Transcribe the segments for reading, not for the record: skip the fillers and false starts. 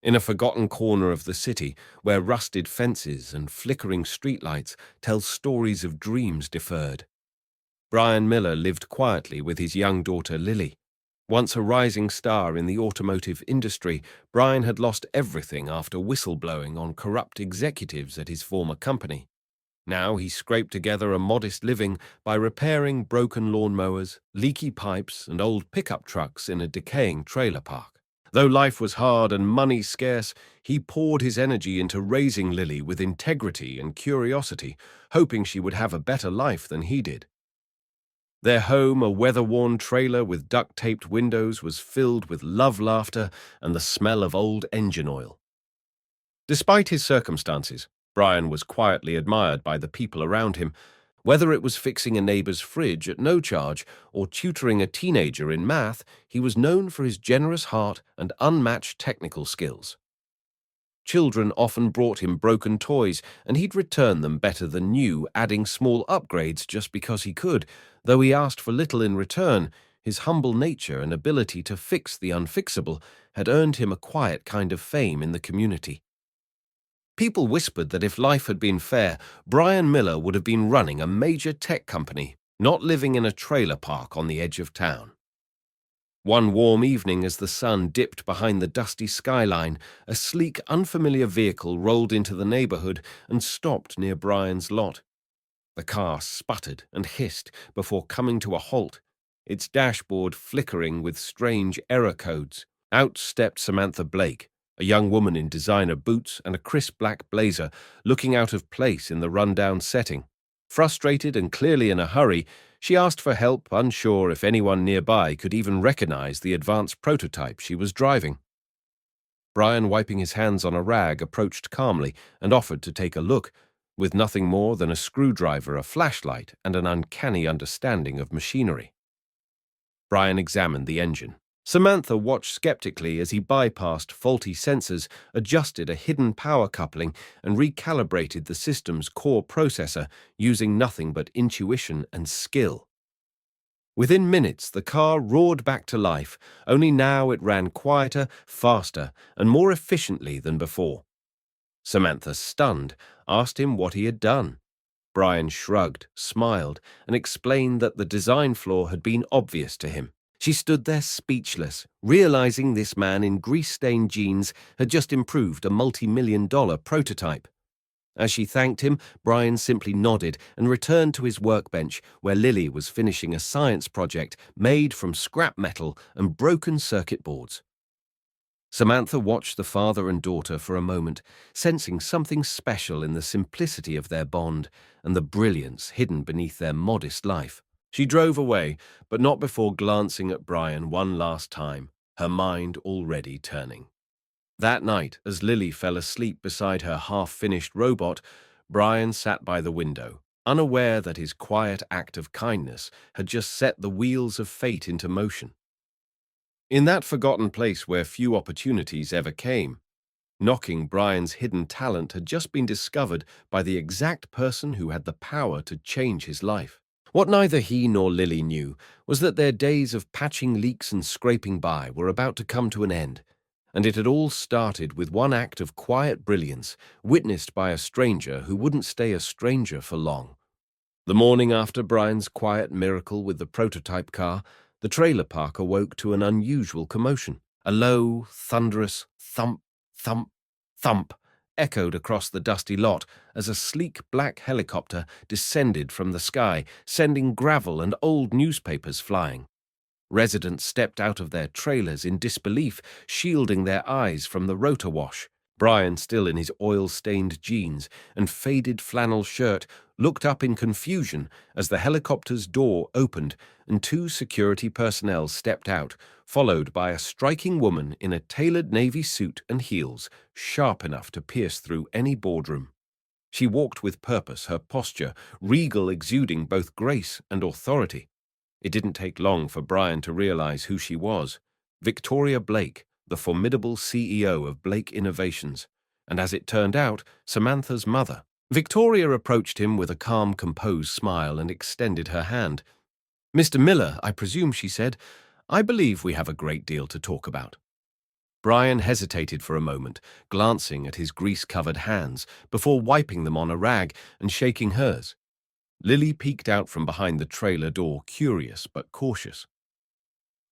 In a forgotten corner of the city, where rusted fences and flickering streetlights tell stories of dreams deferred, Brian Miller lived quietly with his young daughter Lily. Once a rising star in the automotive industry, Brian had lost everything after whistleblowing on corrupt executives at his former company. Now he scraped together a modest living by repairing broken lawnmowers, leaky pipes, and old pickup trucks in a decaying trailer park. Though life was hard and money scarce, he poured his energy into raising Lily with integrity and curiosity, hoping she would have a better life than he did. Their home, a weather-worn trailer with duct-taped windows, was filled with love, laughter, and the smell of old engine oil. Despite his circumstances, Brian was quietly admired by the people around him. Whether it was fixing a neighbor's fridge at no charge or tutoring a teenager in math, he was known for his generous heart and unmatched technical skills. Children often brought him broken toys, and he'd return them better than new, adding small upgrades just because he could. Though he asked for little in return, his humble nature and ability to fix the unfixable had earned him a quiet kind of fame in the community. People whispered that if life had been fair, Brian Miller would have been running a major tech company, not living in a trailer park on the edge of town. One warm evening, as the sun dipped behind the dusty skyline, a sleek, unfamiliar vehicle rolled into the neighborhood and stopped near Brian's lot. The car sputtered and hissed before coming to a halt, its dashboard flickering with strange error codes. Out stepped Samantha Blake, a young woman in designer boots and a crisp black blazer, looking out of place in the rundown setting. Frustrated and clearly in a hurry, she asked for help, unsure if anyone nearby could even recognize the advanced prototype she was driving. Brian, wiping his hands on a rag, approached calmly and offered to take a look, with nothing more than a screwdriver, a flashlight, and an uncanny understanding of machinery. Brian examined the engine. Samantha watched skeptically as he bypassed faulty sensors, adjusted a hidden power coupling, and recalibrated the system's core processor using nothing but intuition and skill. Within minutes, the car roared back to life, only now it ran quieter, faster, and more efficiently than before. Samantha, stunned, asked him what he had done. Brian shrugged, smiled, and explained that the design flaw had been obvious to him. She stood there speechless, realizing this man in grease-stained jeans had just improved a multi-million-dollar prototype. As she thanked him, Brian simply nodded and returned to his workbench, where Lily was finishing a science project made from scrap metal and broken circuit boards. Samantha watched the father and daughter for a moment, sensing something special in the simplicity of their bond and the brilliance hidden beneath their modest life. She drove away, but not before glancing at Brian one last time, her mind already turning. That night, as Lily fell asleep beside her half-finished robot, Brian sat by the window, unaware that his quiet act of kindness had just set the wheels of fate into motion. In that forgotten place where few opportunities ever came, knocking Brian's hidden talent had just been discovered by the exact person who had the power to change his life. What neither he nor Lily knew was that their days of patching leaks and scraping by were about to come to an end, and it had all started with one act of quiet brilliance witnessed by a stranger who wouldn't stay a stranger for long. The morning after Brian's quiet miracle with the prototype car, the trailer park awoke to an unusual commotion. A low, thunderous thump, thump, thump echoed across the dusty lot as a sleek black helicopter descended from the sky, sending gravel and old newspapers flying. Residents stepped out of their trailers in disbelief, shielding their eyes from the rotor wash. Brian, still in his oil-stained jeans and faded flannel shirt, looked up in confusion as the helicopter's door opened and two security personnel stepped out, followed by a striking woman in a tailored navy suit and heels, sharp enough to pierce through any boardroom. She walked with purpose, her posture regal, exuding both grace and authority. It didn't take long for Brian to realize who she was: Victoria Blake, the formidable CEO of Blake Innovations, and as it turned out, Samantha's mother. Victoria approached him with a calm, composed smile and extended her hand. "Mr. Miller, I presume," she said. "I believe we have a great deal to talk about." Brian hesitated for a moment, glancing at his grease-covered hands before wiping them on a rag and shaking hers. Lily peeked out from behind the trailer door, curious but cautious.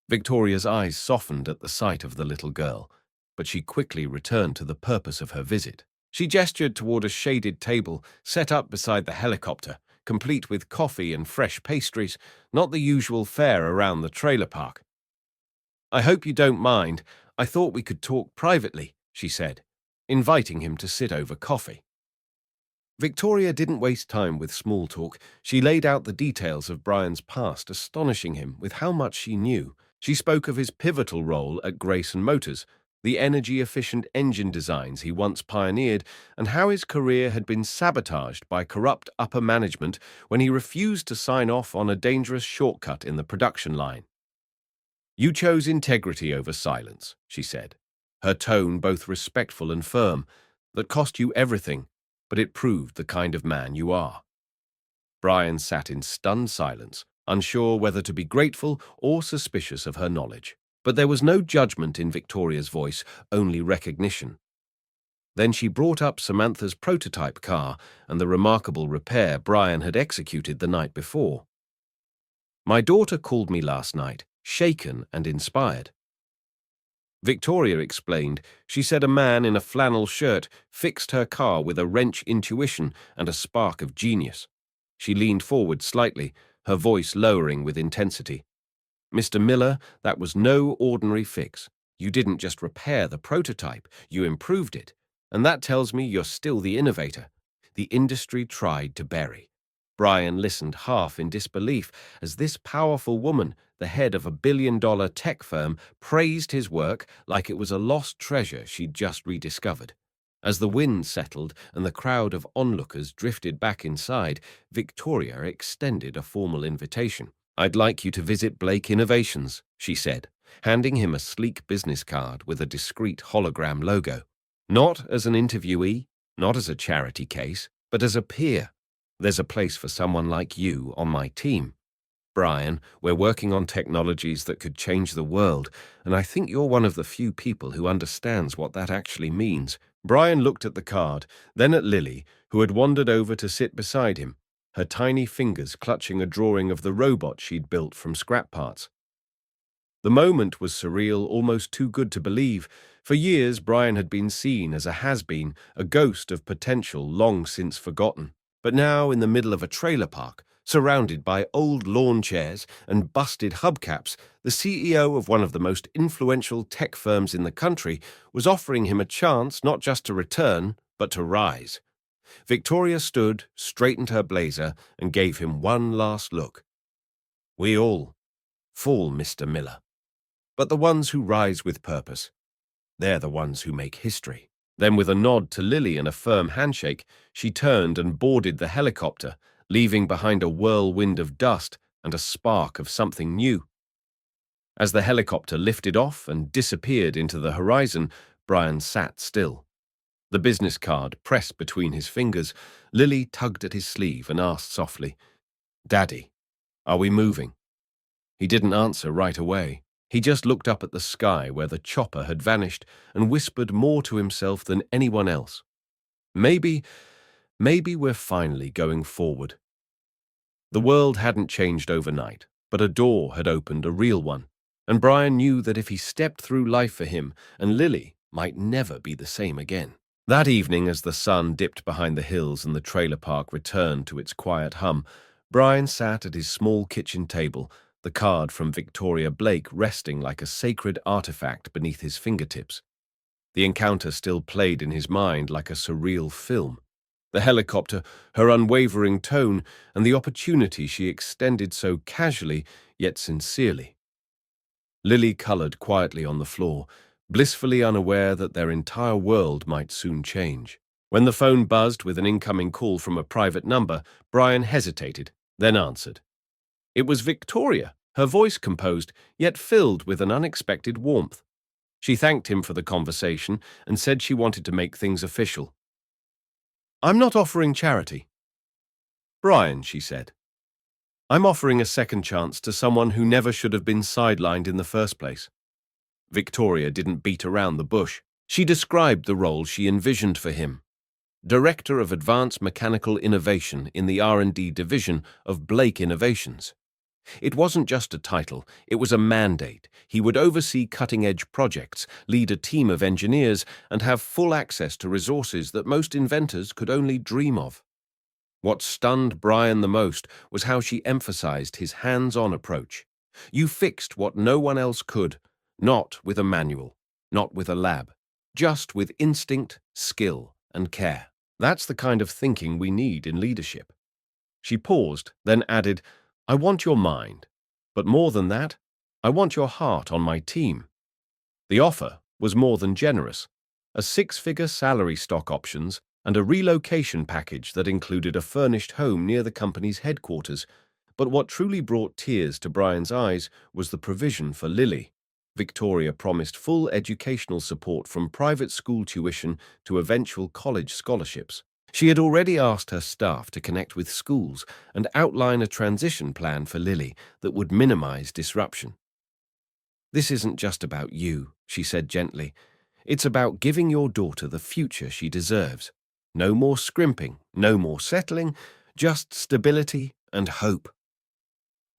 Victoria's eyes softened at the sight of the little girl, but she quickly returned to the purpose of her visit. She gestured toward a shaded table set up beside the helicopter, complete with coffee and fresh pastries, not the usual fare around the trailer park. "I hope you don't mind. I thought we could talk privately," she said, inviting him to sit over coffee. Victoria didn't waste time with small talk. She laid out the details of Brian's past, astonishing him with how much she knew. She spoke of his pivotal role at Grayson Motors, the energy-efficient engine designs he once pioneered, and how his career had been sabotaged by corrupt upper management when he refused to sign off on a dangerous shortcut in the production line. "You chose integrity over silence," she said, her tone both respectful and firm. "That cost you everything, but it proved the kind of man you are." Brian sat in stunned silence, unsure whether to be grateful or suspicious of her knowledge. But there was no judgment in Victoria's voice, only recognition. Then she brought up Samantha's prototype car and the remarkable repair Brian had executed the night before. "My daughter called me last night, shaken and inspired." Victoria explained. She said a man in a flannel shirt fixed her car with a wrench intuition and a spark of genius. She leaned forward slightly, her voice lowering with intensity. "Mr. Miller, that was no ordinary fix. You didn't just repair the prototype, you improved it. And that tells me you're still the innovator the industry tried to bury." Brian listened half in disbelief as this powerful woman, the head of a billion-dollar tech firm, praised his work like it was a lost treasure she'd just rediscovered. As the wind settled and the crowd of onlookers drifted back inside, Victoria extended a formal invitation. "I'd like you to visit Blake Innovations," she said, handing him a sleek business card with a discreet hologram logo. "Not as an interviewee, not as a charity case, but as a peer. There's a place for someone like you on my team. Brian, we're working on technologies that could change the world, and I think you're one of the few people who understands what that actually means." Brian looked at the card, then at Lily, who had wandered over to sit beside him, her tiny fingers clutching a drawing of the robot she'd built from scrap parts. The moment was surreal, almost too good to believe. For years, Brian had been seen as a has-been, a ghost of potential long since forgotten. But now, in the middle of a trailer park, surrounded by old lawn chairs and busted hubcaps, the CEO of one of the most influential tech firms in the country was offering him a chance not just to return, but to rise. Victoria stood, straightened her blazer, and gave him one last look. "We all fall, Mr. Miller. But the ones who rise with purpose, they're the ones who make history." Then, with a nod to Lily and a firm handshake, she turned and boarded the helicopter, leaving behind a whirlwind of dust and a spark of something new. As the helicopter lifted off and disappeared into the horizon, Brian sat still. The business card pressed between his fingers, Lily tugged at his sleeve and asked softly, "Daddy, are we moving?" He didn't answer right away. He just looked up at the sky where the chopper had vanished and whispered more to himself than anyone else. Maybe we're finally going forward." The world hadn't changed overnight, but a door had opened, a real one. And Brian knew that if he stepped through life for him and Lily might never be the same again. That evening, as the sun dipped behind the hills and the trailer park returned to its quiet hum, Brian sat at his small kitchen table, the card from Victoria Blake resting like a sacred artifact beneath his fingertips. The encounter still played in his mind like a surreal film. The helicopter, her unwavering tone, and the opportunity she extended so casually yet sincerely. Lily colored quietly on the floor, blissfully unaware that their entire world might soon change. When the phone buzzed with an incoming call from a private number, Brian hesitated, then answered. It was Victoria, her voice composed, yet filled with an unexpected warmth. She thanked him for the conversation and said she wanted to make things official. "I'm not offering charity." "Brian," she said, "I'm offering a second chance to someone who never should have been sidelined in the first place." Victoria didn't beat around the bush. She described the role she envisioned for him: Director of Advanced Mechanical Innovation in the R&D division of Blake Innovations. It wasn't just a title, it was a mandate. He would oversee cutting-edge projects, lead a team of engineers, and have full access to resources that most inventors could only dream of. What stunned Brian the most was how she emphasized his hands-on approach. You fixed what no one else could, not with a manual, not with a lab, just with instinct, skill, and care. That's the kind of thinking we need in leadership. She paused, then added, I want your mind, but more than that, I want your heart on my team. The offer was more than generous: a six-figure salary, stock options, and a relocation package that included a furnished home near the company's headquarters. But what truly brought tears to Brian's eyes was the provision for Lily. Victoria promised full educational support from private school tuition to eventual college scholarships. She had already asked her staff to connect with schools and outline a transition plan for Lily that would minimize disruption. This isn't just about you, she said gently. It's about giving your daughter the future she deserves. No more scrimping, no more settling, just stability and hope.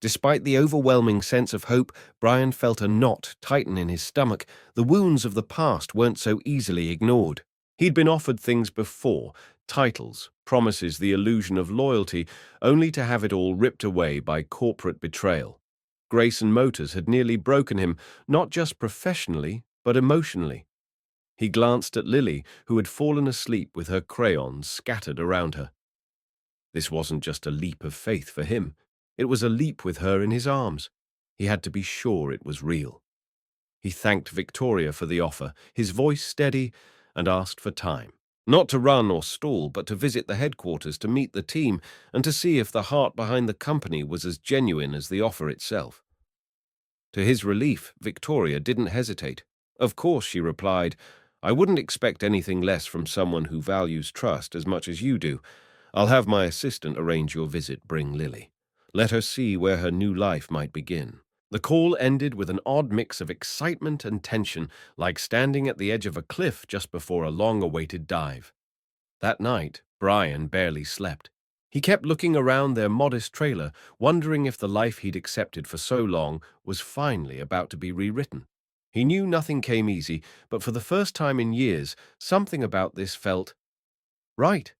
Despite the overwhelming sense of hope, Brian felt a knot tighten in his stomach. The wounds of the past weren't so easily ignored. He'd been offered things before: titles, promises, the illusion of loyalty, only to have it all ripped away by corporate betrayal. Grayson Motors had nearly broken him, not just professionally, but emotionally. He glanced at Lily, who had fallen asleep with her crayons scattered around her. This wasn't just a leap of faith for him. It was a leap with her in his arms. He had to be sure it was real. He thanked Victoria for the offer, his voice steady, and asked for time. Not to run or stall, but to visit the headquarters, to meet the team, and to see if the heart behind the company was as genuine as the offer itself. To his relief, Victoria didn't hesitate. Of course, she replied, I wouldn't expect anything less from someone who values trust as much as you do. I'll have my assistant arrange your visit. Bring Lily. Let her see where her new life might begin. The call ended with an odd mix of excitement and tension, like standing at the edge of a cliff just before a long-awaited dive. That night, Brian barely slept. He kept looking around their modest trailer, wondering if the life he'd accepted for so long was finally about to be rewritten. He knew nothing came easy, but for the first time in years, something about this felt right.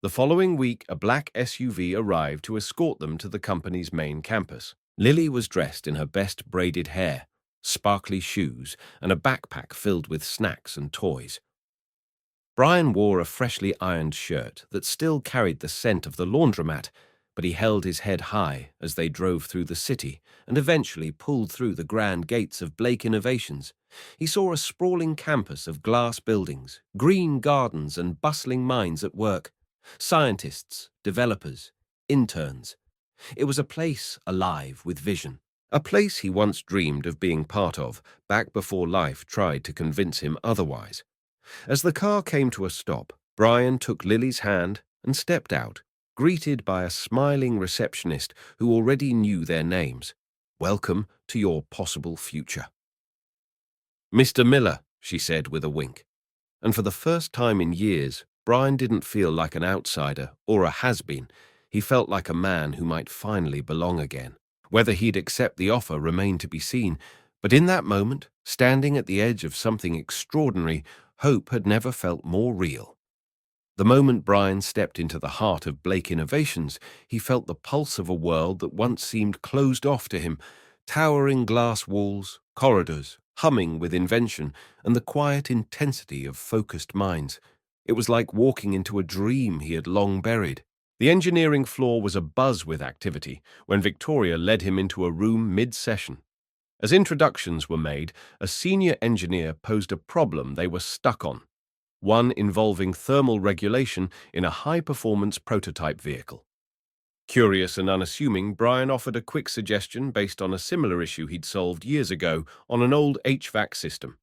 The following week, a black SUV arrived to escort them to the company's main campus. Lily was dressed in her best braided hair, sparkly shoes, and a backpack filled with snacks and toys. Brian wore a freshly ironed shirt that still carried the scent of the laundromat, but he held his head high as they drove through the city and eventually pulled through the grand gates of Blake Innovations. He saw a sprawling campus of glass buildings, green gardens, and bustling minds at work. Scientists, developers, interns. It was a place alive with vision. A place he once dreamed of being part of, back before life tried to convince him otherwise. As the car came to a stop, Brian took Lily's hand and stepped out, greeted by a smiling receptionist who already knew their names. Welcome to your possible future. Mr. Miller, she said with a wink. And for the first time in years, Brian didn't feel like an outsider or a has-been. He felt like a man who might finally belong again. Whether he'd accept the offer remained to be seen, but in that moment, standing at the edge of something extraordinary, hope had never felt more real. The moment Brian stepped into the heart of Blake Innovations, he felt the pulse of a world that once seemed closed off to him: towering glass walls, corridors, humming with invention, and the quiet intensity of focused minds. It was like walking into a dream he had long buried. The engineering floor was abuzz with activity when Victoria led him into a room mid-session. As introductions were made, a senior engineer posed a problem they were stuck on, one involving thermal regulation in a high-performance prototype vehicle. Curious and unassuming, Brian offered a quick suggestion based on a similar issue he'd solved years ago on an old HVAC system.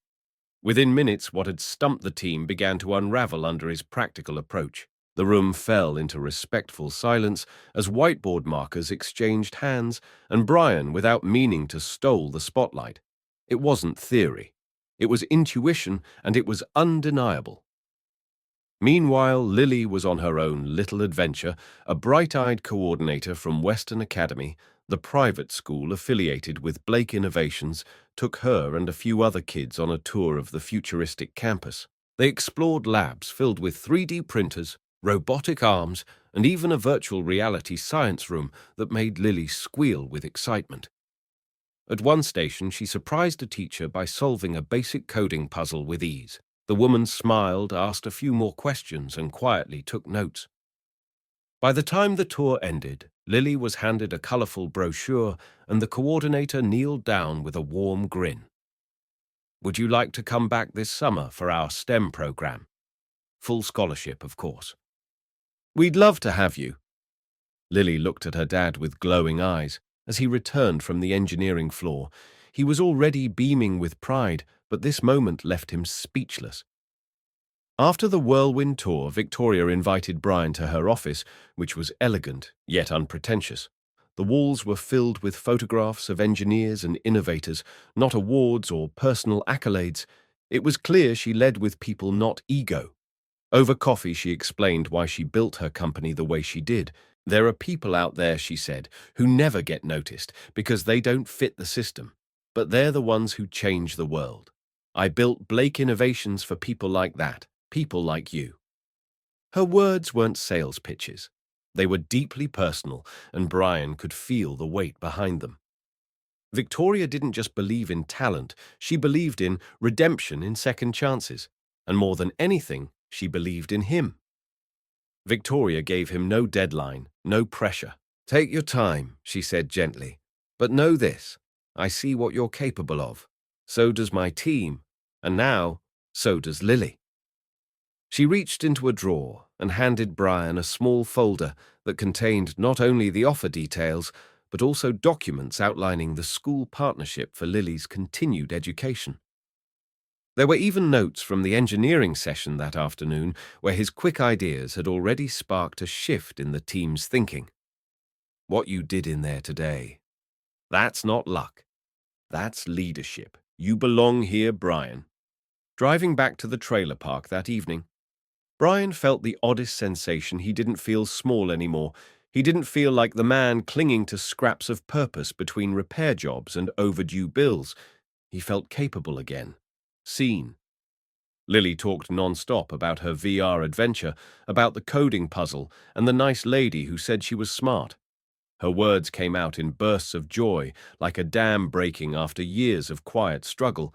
Within minutes, what had stumped the team began to unravel under his practical approach. The room fell into respectful silence as whiteboard markers exchanged hands, and Brian, without meaning to, stole the spotlight. It wasn't theory. It was intuition, and it was undeniable. Meanwhile, Lily was on her own little adventure, a bright-eyed coordinator from Western Academy, the private school affiliated with Blake Innovations, took her and a few other kids on a tour of the futuristic campus. They explored labs filled with 3D printers, robotic arms, and even a virtual reality science room that made Lily squeal with excitement. At one station, she surprised a teacher by solving a basic coding puzzle with ease. The woman smiled, asked a few more questions, and quietly took notes. By the time the tour ended, Lily was handed a colorful brochure, and the coordinator kneeled down with a warm grin. "Would you like to come back this summer for our STEM program? Full scholarship, of course." "We'd love to have you." Lily looked at her dad with glowing eyes. As he returned from the engineering floor, he was already beaming with pride, but this moment left him speechless. After the whirlwind tour, Victoria invited Brian to her office, which was elegant yet unpretentious. The walls were filled with photographs of engineers and innovators, not awards or personal accolades. It was clear she led with people, not ego. Over coffee, she explained why she built her company the way she did. "There are people out there," she said, "who never get noticed because they don't fit the system. But they're the ones who change the world. I built Blake Innovations for people like that, people like you." Her words weren't sales pitches. They were deeply personal, and Brian could feel the weight behind them. Victoria didn't just believe in talent, she believed in redemption in second chances. And more than anything, she believed in him. Victoria gave him no deadline, no pressure. "Take your time," she said gently. "But know this, I see what you're capable of. So does my team. And now, so does Lily." She reached into a drawer and handed Brian a small folder that contained not only the offer details, but also documents outlining the school partnership for Lily's continued education. There were even notes from the engineering session that afternoon where his quick ideas had already sparked a shift in the team's thinking. "What you did in there today, that's not luck. That's leadership. You belong here, Brian." Driving back to the trailer park that evening, Brian felt the oddest sensation. He didn't feel small anymore. He didn't feel like the man clinging to scraps of purpose between repair jobs and overdue bills. He felt capable again, seen. Lily talked non-stop about her VR adventure, about the coding puzzle, and the nice lady who said she was smart. Her words came out in bursts of joy, like a dam breaking after years of quiet struggle.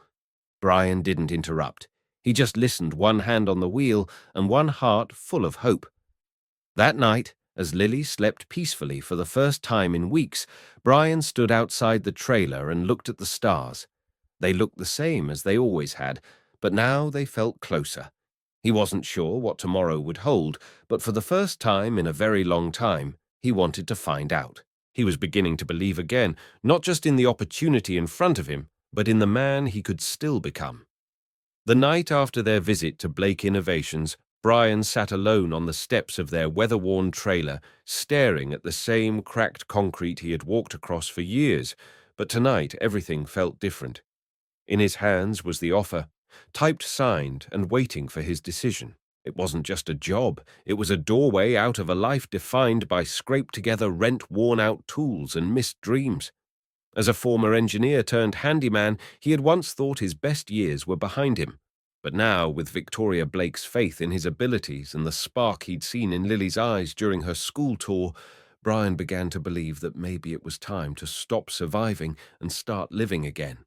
Brian didn't interrupt. He just listened, one hand on the wheel and one heart full of hope. That night, as Lily slept peacefully for the first time in weeks, Brian stood outside the trailer and looked at the stars. They looked the same as they always had, but now they felt closer. He wasn't sure what tomorrow would hold, but for the first time in a very long time, he wanted to find out. He was beginning to believe again, not just in the opportunity in front of him, but in the man he could still become. The night after their visit to Blake Innovations, Brian sat alone on the steps of their weather-worn trailer, staring at the same cracked concrete he had walked across for years, but tonight everything felt different. In his hands was the offer, typed, signed, and waiting for his decision. It wasn't just a job, it was a doorway out of a life defined by scraped-together, rent-worn-out tools and missed dreams. As a former engineer turned handyman, he had once thought his best years were behind him. But now, with Victoria Blake's faith in his abilities and the spark he'd seen in Lily's eyes during her school tour, Brian began to believe that maybe it was time to stop surviving and start living again.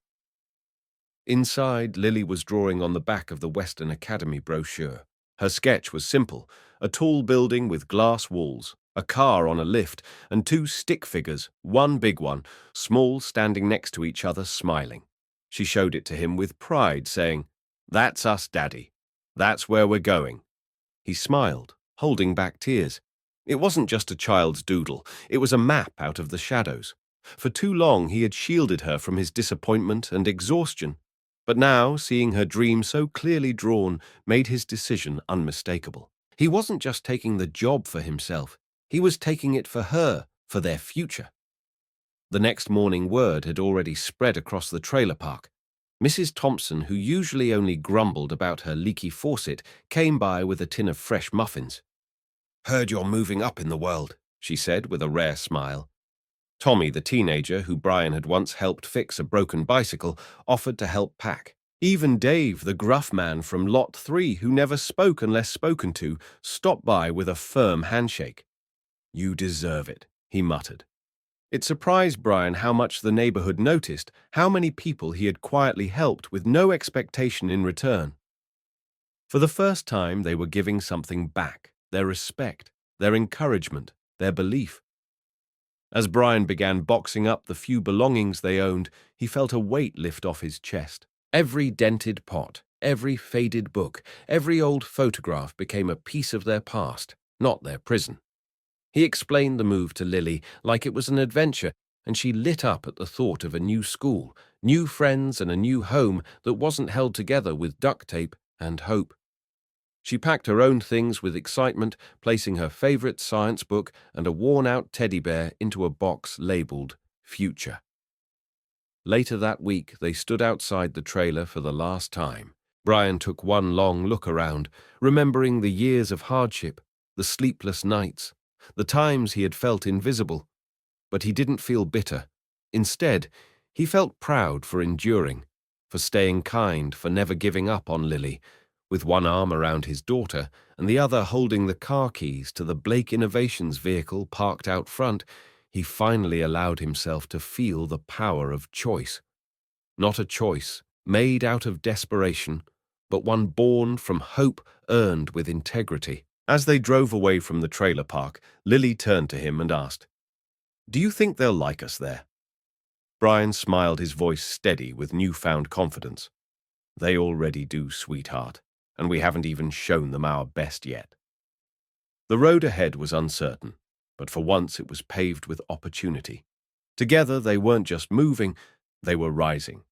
Inside, Lily was drawing on the back of the Western Academy brochure. Her sketch was simple: a tall building with glass walls, a car on a lift, and two stick figures, one big one, small, standing next to each other, smiling. She showed it to him with pride, saying, "That's us, Daddy. That's where we're going." He smiled, holding back tears. It wasn't just a child's doodle, it was a map out of the shadows. For too long he had shielded her from his disappointment and exhaustion. But now, seeing her dream so clearly drawn, made his decision unmistakable. He wasn't just taking the job for himself, he was taking it for her, for their future. The next morning, word had already spread across the trailer park. Mrs. Thompson, who usually only grumbled about her leaky faucet, came by with a tin of fresh muffins. "Heard you're moving up in the world," she said with a rare smile. Tommy, the teenager who Brian had once helped fix a broken bicycle, offered to help pack. Even Dave, the gruff man from Lot 3, who never spoke unless spoken to, stopped by with a firm handshake. "You deserve it," he muttered. It surprised Brian how much the neighborhood noticed, how many people he had quietly helped with no expectation in return. For the first time, they were giving something back, their respect, their encouragement, their belief. As Brian began boxing up the few belongings they owned, he felt a weight lift off his chest. Every dented pot, every faded book, every old photograph became a piece of their past, not their prison. He explained the move to Lily like it was an adventure, and she lit up at the thought of a new school, new friends, and a new home that wasn't held together with duct tape and hope. She packed her own things with excitement, placing her favorite science book and a worn-out teddy bear into a box labeled Future. Later that week, they stood outside the trailer for the last time. Brian took one long look around, remembering the years of hardship, the sleepless nights, the times he had felt invisible. But he didn't feel bitter. Instead, he felt proud for enduring, for staying kind, for never giving up on Lily. With one arm around his daughter and the other holding the car keys to the Blake Innovations vehicle parked out front, he finally allowed himself to feel the power of choice. Not a choice made out of desperation, but one born from hope earned with integrity. As they drove away from the trailer park, Lily turned to him and asked, "Do you think they'll like us there?" Brian smiled, his voice steady with newfound confidence. "They already do, sweetheart, and we haven't even shown them our best yet." The road ahead was uncertain, but for once it was paved with opportunity. Together they weren't just moving, they were rising,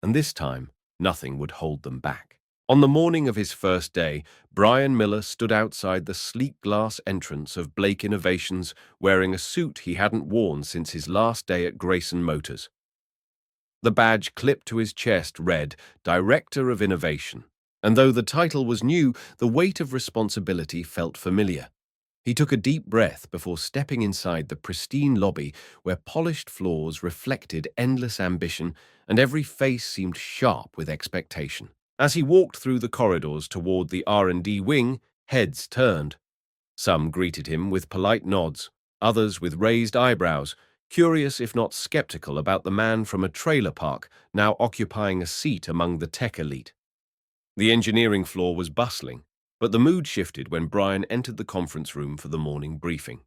and this time nothing would hold them back. On the morning of his first day, Brian Miller stood outside the sleek glass entrance of Blake Innovations wearing a suit he hadn't worn since his last day at Grayson Motors. The badge clipped to his chest read, Director of Innovation, and though the title was new, the weight of responsibility felt familiar. He took a deep breath before stepping inside the pristine lobby where polished floors reflected endless ambition and every face seemed sharp with expectation. As he walked through the corridors toward the R&D wing, heads turned. Some greeted him with polite nods, others with raised eyebrows, curious if not skeptical about the man from a trailer park now occupying a seat among the tech elite. The engineering floor was bustling, but the mood shifted when Brian entered the conference room for the morning briefing.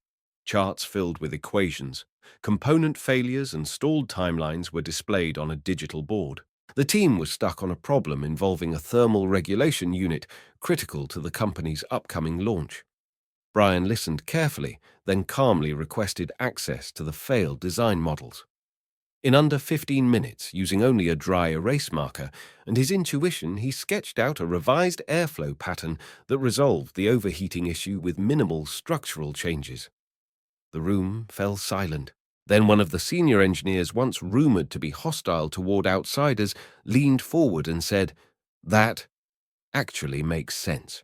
Charts filled with equations, component failures and stalled timelines were displayed on a digital board. The team was stuck on a problem involving a thermal regulation unit critical to the company's upcoming launch. Brian listened carefully, then calmly requested access to the failed design models. In under 15 minutes, using only a dry erase marker and his intuition, he sketched out a revised airflow pattern that resolved the overheating issue with minimal structural changes. The room fell silent. Then one of the senior engineers, once rumored to be hostile toward outsiders, leaned forward and said, "That actually makes sense."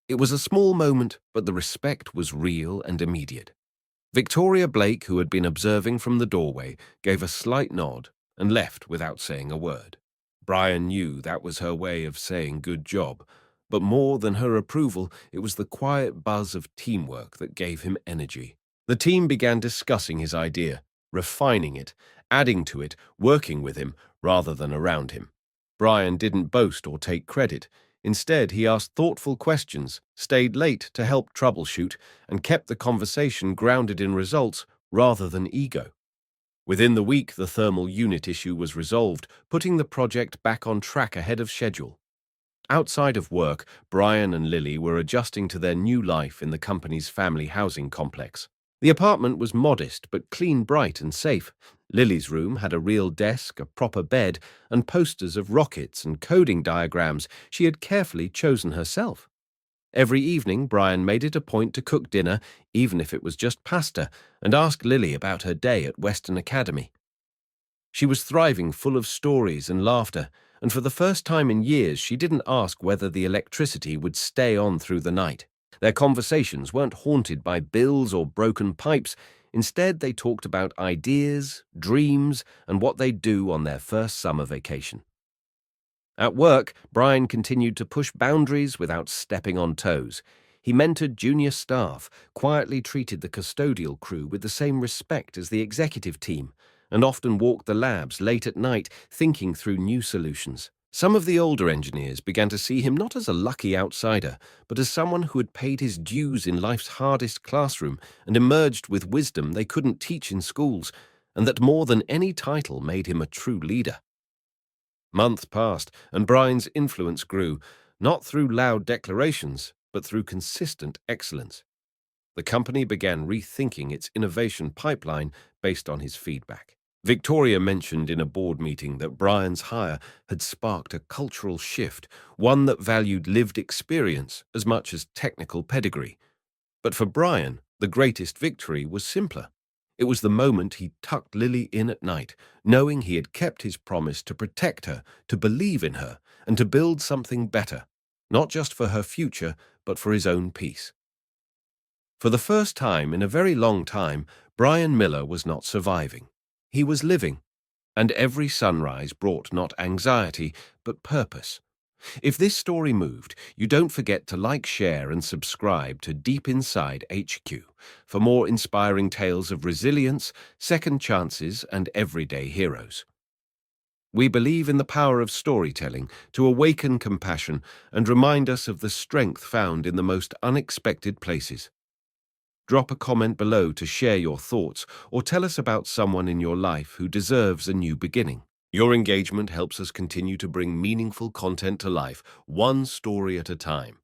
It was a small moment, but the respect was real and immediate. Victoria Blake, who had been observing from the doorway, gave a slight nod and left without saying a word. Brian knew that was her way of saying good job, but more than her approval, it was the quiet buzz of teamwork that gave him energy. The team began discussing his idea, refining it, adding to it, working with him rather than around him. Brian didn't boast or take credit. Instead, he asked thoughtful questions, stayed late to help troubleshoot, and kept the conversation grounded in results rather than ego. Within the week, the thermal unit issue was resolved, putting the project back on track ahead of schedule. Outside of work, Brian and Lily were adjusting to their new life in the company's family housing complex. The apartment was modest but clean, bright and safe. Lily's room had a real desk, a proper bed, and posters of rockets and coding diagrams she had carefully chosen herself. Every evening, Brian made it a point to cook dinner, even if it was just pasta, and ask Lily about her day at Western Academy. She was thriving, full of stories and laughter, and for the first time in years she didn't ask whether the electricity would stay on through the night. Their conversations weren't haunted by bills or broken pipes. Instead, they talked about ideas, dreams, and what they'd do on their first summer vacation. At work, Brian continued to push boundaries without stepping on toes. He mentored junior staff, quietly treated the custodial crew with the same respect as the executive team, and often walked the labs late at night thinking through new solutions. Some of the older engineers began to see him not as a lucky outsider, but as someone who had paid his dues in life's hardest classroom and emerged with wisdom they couldn't teach in schools, and that more than any title made him a true leader. Months passed, and Brian's influence grew, not through loud declarations, but through consistent excellence. The company began rethinking its innovation pipeline based on his feedback. Victoria mentioned in a board meeting that Brian's hire had sparked a cultural shift, one that valued lived experience as much as technical pedigree. But for Brian, the greatest victory was simpler. It was the moment he tucked Lily in at night, knowing he had kept his promise to protect her, to believe in her, and to build something better, not just for her future, but for his own peace. For the first time in a very long time, Brian Miller was not surviving. He was living, and every sunrise brought not anxiety, but purpose. If this story moved, you don't forget to like, share, and subscribe to Deep Inside HQ for more inspiring tales of resilience, second chances, and everyday heroes. We believe in the power of storytelling to awaken compassion and remind us of the strength found in the most unexpected places. Drop a comment below to share your thoughts or tell us about someone in your life who deserves a new beginning. Your engagement helps us continue to bring meaningful content to life, one story at a time.